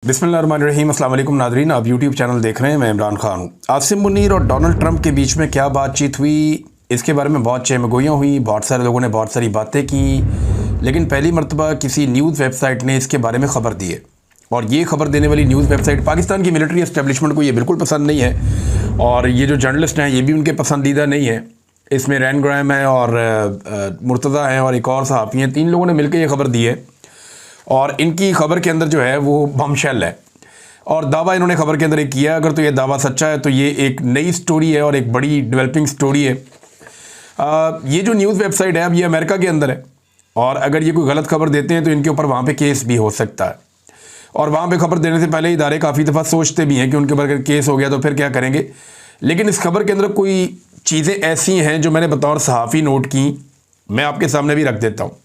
बिस्मिल्लाहिर्रहमानिर्रहीम। अस्सलाम वालेकुम नादरीन, आप यूट्यूब चैनल देख रहे हैं। मैं इमरान खान हूँ। आसिम मुनीर और डोनाल्ड ट्रंप के बीच में क्या बातचीत हुई, इसके बारे में बहुत चहमगोइयाँ हुई, बहुत सारे लोगों ने बहुत सारी बातें की, लेकिन पहली मरतबा किसी न्यूज़ वेबसाइट ने इसके बारे में ख़बर दी है। और ये खबर देने वाली न्यूज़ वेबसाइट पाकिस्तान की मिलिट्री एस्टेब्लिशमेंट को ये बिल्कुल पसंद नहीं है, और ये जो जर्नलिस्ट हैं ये भी उनके पसंदीदा नहीं है। इसमें रैन ग्राहम है और मुर्तज़ा हैं और एक और सहाफ़ी हैं, 3 लोगों ने मिलकर ये खबर दी है। और इनकी खबर के अंदर जो है वो बमशेल है, और दावा इन्होंने खबर के अंदर एक किया। अगर तो ये दावा सच्चा है तो ये एक नई स्टोरी है और एक बड़ी डेवलपिंग स्टोरी है। ये जो न्यूज़ वेबसाइट है अब ये अमेरिका के अंदर है, और अगर ये कोई गलत खबर देते हैं तो इनके ऊपर वहाँ पे केस भी हो सकता है। और वहाँ पे खबर देने से पहले इदारे काफ़ी दफ़ा सोचते भी हैं कि उनके ऊपर अगर केस हो गया तो फिर क्या करेंगे। लेकिन इस खबर के अंदर कोई चीज़ें ऐसी हैं जो मैंने बतौर सहाफ़ी नोट की, मैं आपके सामने भी रख देता हूँ।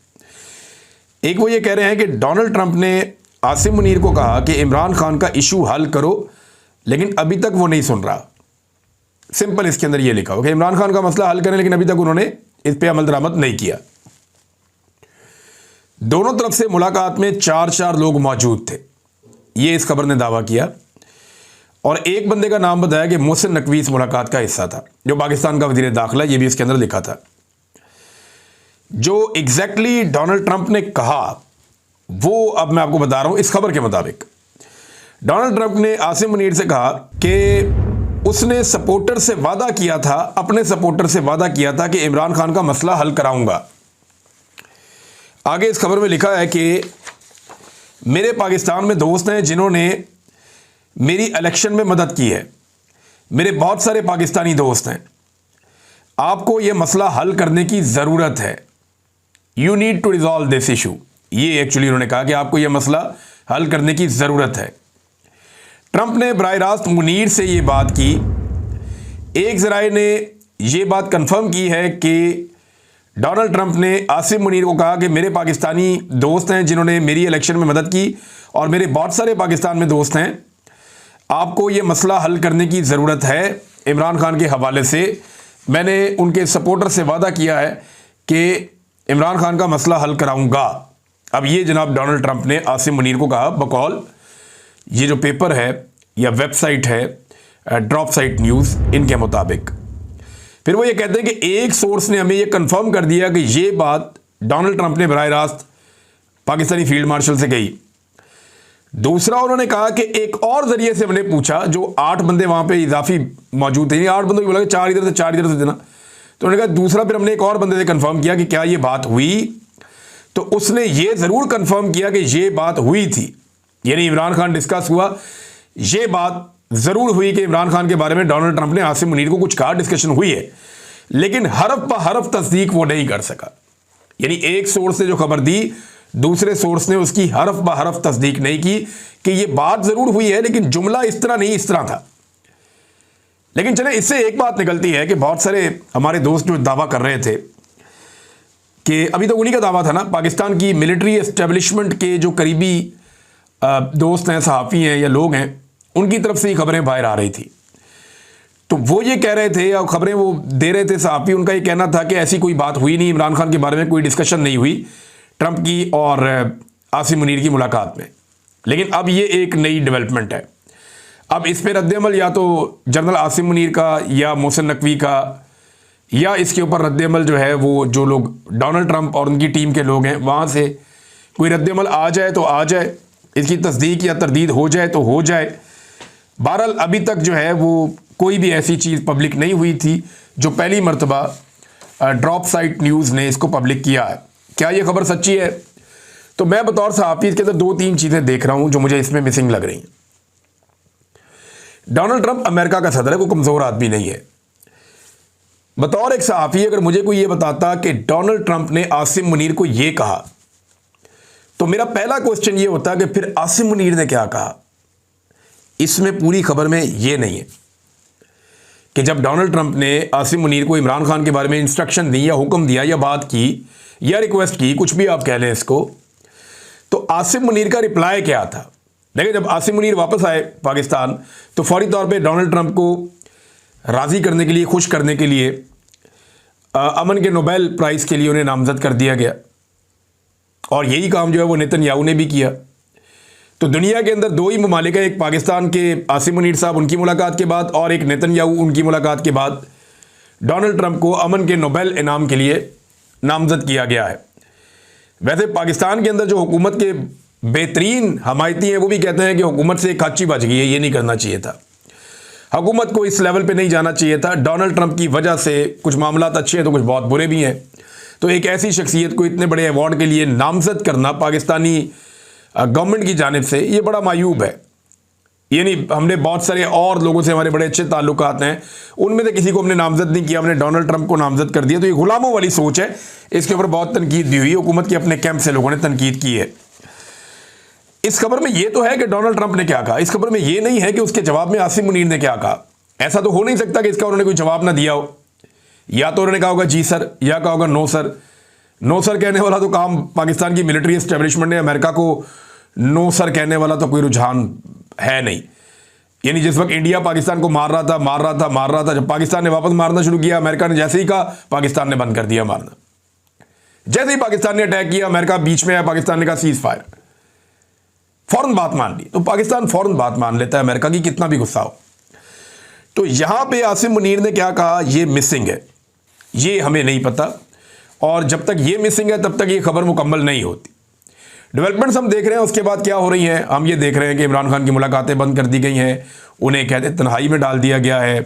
एक वो ये कह रहे हैं कि डोनाल्ड ट्रंप ने आसिम मुनीर को कहा कि इमरान खान का इशू हल करो, लेकिन अभी तक वो नहीं सुन रहा। सिंपल इसके अंदर ये लिखा हो कि इमरान खान का मसला हल करें, लेकिन अभी तक उन्होंने इस पे अमल दरामद नहीं किया। दोनों तरफ से मुलाकात में 4 लोग मौजूद थे, ये इस खबर ने दावा किया। और एक बंदे का नाम बताया कि मोहसिन नकवी इस मुलाकात का हिस्सा था, जो पाकिस्तान का वज़ीर दाखिला, ये भी इसके अंदर लिखा था। जो एग्जैक्टली डोनाल्ड ट्रंप ने कहा वो अब मैं आपको बता रहा हूं। इस खबर के मुताबिक डोनाल्ड ट्रंप ने आसिम मुनीर से कहा कि उसने सपोर्टर से वादा किया था, अपने सपोर्टर से वादा किया था कि इमरान खान का मसला हल कराऊंगा। आगे इस खबर में लिखा है कि मेरे पाकिस्तान में दोस्त हैं जिन्होंने मेरी इलेक्शन में मदद की है, मेरे बहुत सारे पाकिस्तानी दोस्त हैं। आपको यह मसला हल करने की ज़रूरत है। You need to resolve this issue. ये एक्चुअली उन्होंने कहा कि आपको यह मसला हल करने की ज़रूरत है। ट्रंप ने बराह रास्त मुनीर से ये बात की। एक ज़राए ने यह बात कंफर्म की है कि डोनाल्ड ट्रंप ने आसिम मुनीर को कहा कि मेरे पाकिस्तानी दोस्त हैं जिन्होंने मेरी इलेक्शन में मदद की, और मेरे बहुत सारे पाकिस्तान में दोस्त हैं। आपको यह मसला हल करने की ज़रूरत है। इमरान खान के हवाले से मैंने उनके सपोर्टर से वादा किया है कि इमरान खान का मसला हल कराऊंगा। अब ये जनाब डोनाल्ड ट्रंप ने आसिम मुनीर को कहा बकौल ये जो पेपर है या वेबसाइट है ड्रॉप साइट न्यूज़, इनके मुताबिक। फिर वो ये कहते हैं कि एक सोर्स ने हमें ये कंफर्म कर दिया कि ये बात डोनाल्ड ट्रंप ने बराह रास्त पाकिस्तानी फील्ड मार्शल से कही। दूसरा उन्होंने कहा कि एक और जरिए से हमने पूछा, जो 8 बंदे वहां पे इजाफी मौजूद थे, 8 बंदों की बोला 4 इधर से 4 इधर से देना, तो उन्होंने कहा दूसरा फिर हमने एक और बंदे से कंफर्म किया कि क्या ये बात हुई, तो उसने ये जरूर कंफर्म किया कि ये बात हुई थी। यानी इमरान खान डिस्कस हुआ, ये बात जरूर हुई कि इमरान खान के बारे में डोनाल्ड ट्रंप ने आसिम मुनीर को कुछ कहा, डिस्कशन हुई है, लेकिन हरफ ब हरफ तस्दीक वो नहीं कर सका। यानी एक सोर्स ने जो खबर दी, दूसरे सोर्स ने उसकी हरफ ब हरफ तस्दीक नहीं की कि ये बात जरूर हुई है, लेकिन जुमला इस तरह नहीं, इस तरह था। लेकिन चले, इससे एक बात निकलती है कि बहुत सारे हमारे दोस्त जो दावा कर रहे थे कि अभी तो उन्हीं का दावा था ना, पाकिस्तान की मिलिट्री एस्टेब्लिशमेंट के जो करीबी दोस्त हैं, सहाफ़ी हैं या लोग हैं, उनकी तरफ से ही खबरें बाहर आ रही थी। तो वो ये कह रहे थे या खबरें वो दे रहे थे सहाफ़ी, उनका ये कहना था कि ऐसी कोई बात हुई नहीं, इमरान खान के बारे में कोई डिस्कशन नहीं हुई ट्रंप की और आसिम मुनीर की मुलाकात में। लेकिन अब ये एक नई डेवलपमेंट है। अब इस पर रद्द-ए-अमल या तो जनरल आसिम मुनीर का या मोहसिन नकवी का, या इसके ऊपर रद्द-ए-अमल जो है वो जो लोग डोनाल्ड ट्रंप और उनकी टीम के लोग हैं वहाँ से कोई रद्द-ए-अमल आ जाए तो आ जाए, इसकी तस्दीक या तरदीद हो जाए तो हो जाए। बहरहाल अभी तक जो है वो कोई भी ऐसी चीज़ पब्लिक नहीं हुई थी, जो पहली मरतबा ड्रॉप साइट न्यूज़ ने इसको पब्लिक किया है। क्या ये खबर सच्ची है? तो मैं बतौर सहाफ़ी इसके अंदर 2-3 चीज़ें देख रहा हूँ जो मुझे इसमें मिसिंग लग रही हैं। डोनाल्ड ट्रंप अमेरिका का सदर है, कोई कमज़ोर आदमी नहीं है। बतौर एक सहाफ़ी अगर मुझे कोई ये बताता कि डोनाल्ड ट्रंप ने आसिम मुनीर को ये कहा, तो मेरा पहला क्वेश्चन ये होता कि फिर आसिम मुनीर ने क्या कहा। इसमें पूरी खबर में ये नहीं है कि जब डोनाल्ड ट्रंप ने आसिम मुनीर को इमरान खान के बारे में इंस्ट्रक्शन दी या हुक्म दिया या बात की या रिक्वेस्ट की, कुछ भी आप कह लें इसको, तो आसिम मुनीर का रिप्लाई क्या था। देखिए, जब आसिम मुनीर वापस आए पाकिस्तान तो फौरी तौर पे डोनाल्ड ट्रंप को राज़ी करने के लिए, खुश करने के लिए, अमन के नोबेल प्राइज़ के लिए उन्हें नामज़द कर दिया गया। और यही काम जो है वो नेतन्याहू ने भी किया। तो दुनिया के अंदर दो ही ममालिक है, एक पाकिस्तान के आसिम मुनीर साहब उनकी मुलाकात के बाद, और एक नेतन्याहू उनकी मुलाकात के बाद डोनाल्ड ट्रंप को अमन के नोबेल इनाम के लिए नामजद किया गया है। वैसे पाकिस्तान के अंदर जो हुकूमत के बेहतरीन हमायती हैं वो भी कहते हैं कि हुकूमत से खाची बच गई है, ये नहीं करना चाहिए था, हुकूमत को इस लेवल पे नहीं जाना चाहिए था। डोनाल्ड ट्रंप की वजह से कुछ मामलात अच्छे हैं तो कुछ बहुत बुरे भी हैं। तो एक ऐसी शख्सियत को इतने बड़े अवार्ड के लिए नामजद करना पाकिस्तानी गवर्नमेंट की जानिब से ये बड़ा मायूब है। यानी हमने बहुत सारे और लोगों से हमारे बड़े अच्छे ताल्लुकात हैं, उनमें से किसी को हमने नामजद नहीं किया, हमने डोनाल्ड ट्रंप को नामजद कर दिया। तो ये गुलामों वाली सोच है, इसके ऊपर बहुत तनकीद भी हुई, हुकूमत के अपने कैंप से लोगों ने तनकीद की है। इस खबर में ये तो है कि डोनाल्ड ट्रंप ने क्या कहा, इस खबर में ये नहीं है कि उसके जवाब में आसिम मुनीर ने क्या कहा। ऐसा तो हो नहीं सकता कि इसका उन्होंने कोई जवाब ना दिया हो। या तो उन्होंने कहा होगा जी सर, या कहा होगा नो सर। नो सर कहने वाला तो काम पाकिस्तान की मिलिट्री एस्टेब्लिशमेंट ने, अमेरिका को नो सर कहने वाला तो कोई रुझान है नहीं। यानी जिस वक्त इंडिया पाकिस्तान को मार रहा था, जब पाकिस्तान ने वापस मारना शुरू किया, अमेरिका ने जैसे ही कहा, पाकिस्तान ने बंद कर दिया मारना। जैसे ही पाकिस्तान ने अटैक किया, अमेरिका बीच में आया, पाकिस्तान ने कहा सीज फायर, फौरन बात मान ली। तो पाकिस्तान फौरन बात मान लेता है अमेरिका की, कितना भी गुस्सा हो। तो यहां पे आसिम मुनीर ने क्या कहा, ये मिसिंग है, ये हमें नहीं पता, और जब तक ये मिसिंग है तब तक ये खबर मुकम्मल नहीं होती। डेवलपमेंट्स हम देख रहे हैं, उसके बाद क्या हो रही हैं हम ये देख रहे हैं कि इमरान खान की मुलाकातें बंद कर दी गई हैं, उन्हें कहते तन्हाई में डाल दिया गया है,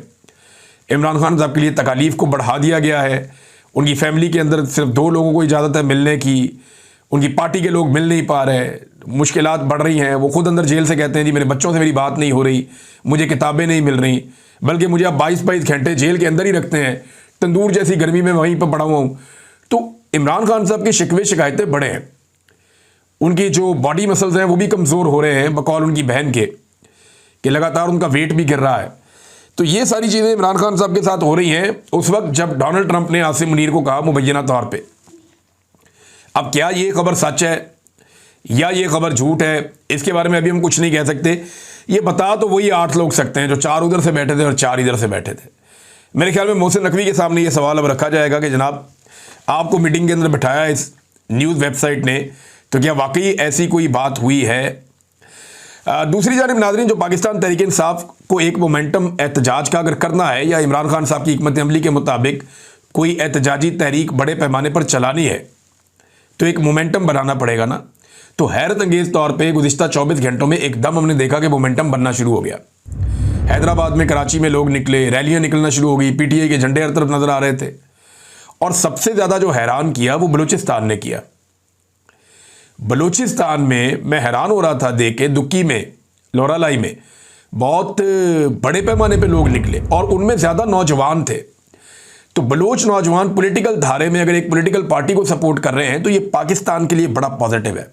इमरान खान साहब के लिए तकालीफ को बढ़ा दिया गया है, उनकी फैमिली के अंदर सिर्फ 2 लोगों को इजाज़त है मिलने की, उनकी पार्टी के लोग मिल नहीं पा रहे, मुश्किलात बढ़ रही हैं। वो खुद अंदर जेल से कहते हैं जी मेरे बच्चों से मेरी बात नहीं हो रही, मुझे किताबें नहीं मिल रही, बल्कि मुझे आप 22-22 घंटे जेल के अंदर ही रखते हैं, तंदूर जैसी गर्मी में वहीं पर पड़ा हुआ हूँ। तो इमरान खान साहब की शिकवे शिकायतें बड़े हैं, उनकी जो बॉडी मसल्स हैं वो भी कमज़ोर हो रहे हैं बकौल उनकी बहन के, कि लगातार उनका वेट भी गिर रहा है। तो ये सारी चीज़ें इमरान खान साहब के साथ हो रही हैं उस वक्त जब डोनाल्ड ट्रंप ने आसिम मुनीर को कहा मुबैना तौर पे। अब क्या ये खबर सच है या ये खबर झूठ है, इसके बारे में अभी हम कुछ नहीं कह सकते। ये बता तो वही 8 लोग सकते हैं जो 4 उधर से बैठे थे और 4 इधर से बैठे थे। मेरे ख्याल में मोहसिन नकवी के सामने ये सवाल अब रखा जाएगा कि जनाब आपको मीटिंग के अंदर बिठाया इस न्यूज़ वेबसाइट ने, तो क्या वाकई ऐसी कोई बात हुई है। दूसरी जानिब नाज़रीन, जो पाकिस्तान तहरीक इंसाफ को एक मोमेंटम एहतजाज का अगर करना है या इमरान खान साहब की हिकमत अमली के मुताबिक कोई एहतजाजी तहरीक बड़े पैमाने पर चलानी है तो एक मोमेंटम बनाना पड़ेगा ना। तो हैरत अंगेज़ तौर पे गुज़िश्ता 24 घंटों में एकदम हमने देखा कि मोमेंटम बनना शुरू हो गया। हैदराबाद में, कराची में लोग निकले, रैलियाँ निकलना शुरू हो गई, PTI के झंडे हर तरफ नज़र आ रहे थे। और सबसे ज़्यादा जो हैरान किया वो बलूचिस्तान ने किया। बलूचिस्तान में मैं हैरान हो रहा था देख के, दुक्की में, लोरालाई में बहुत बड़े पैमाने पे लोग निकले और उनमें ज़्यादा नौजवान थे। तो बलूच नौजवान पॉलिटिकल धारे में अगर एक पॉलिटिकल पार्टी को सपोर्ट कर रहे हैं तो ये पाकिस्तान के लिए बड़ा पॉजिटिव है।